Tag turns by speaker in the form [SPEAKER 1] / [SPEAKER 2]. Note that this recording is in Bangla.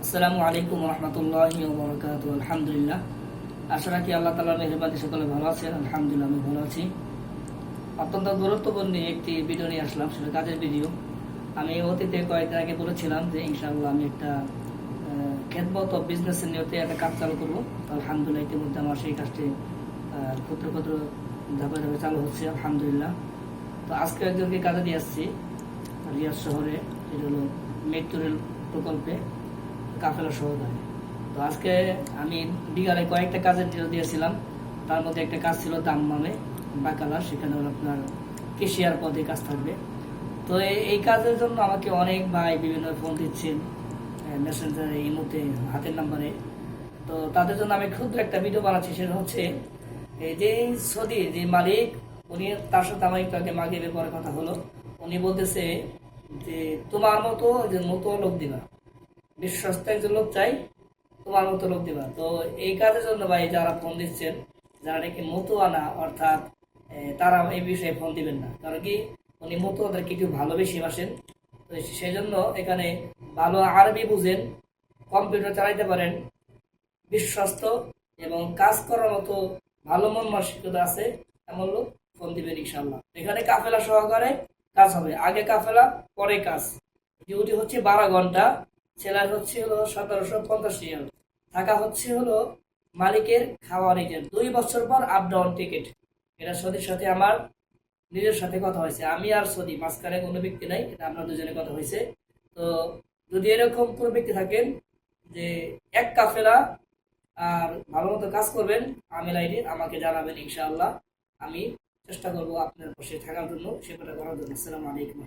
[SPEAKER 1] আসসালামু আলাইকুম রহমতুল্লাহি ওয়া বারাকাতুহু। আলহামদুলিল্লাহ, আশা রাখি আল্লাহ তাআলার মেহেরবানি সকলে ভালো আছেন। আলহামদুলিল্লাহ, আমি ভালো আছি। অত্যন্ত গুরুত্বপূর্ণ একটি ভিডিও নিয়ে আসলাম, সেটা কাজের ভিডিও। আমি অতীতে কয়েকদিন আগে বলেছিলাম যে ইনশাআল্লাহ আমি একটা খেদমত ও বিজনেসের নিয়তে একটা কাজ চালু করবো। তো আলহামদুলিল্লাহ, ইতিমধ্যে আমার সেই কাজটি ক্ষুদ্র ক্ষুদ্র ধাপে ধাপে চালু হচ্ছে আলহামদুলিল্লাহ। তো আজকে একজনকে কাজে দিয়ে আসছি রিয়াদ শহরে, সেটা হলো মেট্রো রেল প্রকল্পে কাফেলা সহকারে। তো আজকে আমি বিকালে কয়েকটা কাজের ডিটেল দিয়েছিলাম। তার মধ্যে একটা কাজ ছিল দাম্মামে বাকালা, সেখানে আপনার কেশিয়ার পদে কাজ থাকবে। তো এই কাজের জন্য আমাকে অনেক ভাই বিভিন্ন ফোন দিচ্ছেন মেসেঞ্জারে, ইমোতে, হাতের নাম্বারে। তো তাদের জন্য আমি ক্ষুদ্র একটা ভিডিও বানাচ্ছি। সেটা হচ্ছে এই যে সৌদির যে মালিক, উনি, তার সাথে আমার একটু আগে মাগে ব্যাপারে কথা হলো। উনি বলতেছে যে তোমার মতো যে মতো লোক দিবা, বিশ্বস্ত একজন লোক চাই, তোমার মতো লোক দিবা। তো এই কাজের জন্য ভাই যারা ফোন দিচ্ছেন, যারা নাকি মতুয়ানা, অর্থাৎ তারা এই বিষয়ে ফোন দিবেন না। কারণ কি, উনি মতুয়াদেরকে একটু ভালোবেসে বাসেন। তো সেই জন্য এখানে ভালো আরবি বুঝেন, কম্পিউটার চালাইতে পারেন, বিশ্বস্ত এবং কাজ করার মতো ভালো মন মানসিকতা আছে, এমন লোক ফোন দিবেন ইনশাল্লাহ। এখানে কাফেলা সহকারে কাজ হবে, আগে কাফেলা পরে কাজ। ডিউটি হচ্ছে 12 ঘন্টা, সেলার হচ্ছে হলো 1750 রিয়াল, থাকা হচ্ছে হলো মালিকের, খাওয়া নিজের, 2 বছর পর আপ ডাউন টিকিট। এটা সৌদির সাথে আমার নিজের সাথে কথা হয়েছে, আমি আর সৌদি, মাঝখানে কোনো ব্যক্তি নাই, এটা আমরা দুজনে কথা হয়েছে। তো যদি এরকম কোনো ব্যক্তি থাকেন যে এক কাফেলা আর ভালো মতো কাজ করবেন, আমেল আইডি আমাকে জানাবেন ইনশাআল্লাহ। আমি চেষ্টা করবো আপনার পাশে থাকার জন্য, সেটা করার জন্য। আসসালামু আলাইকুম।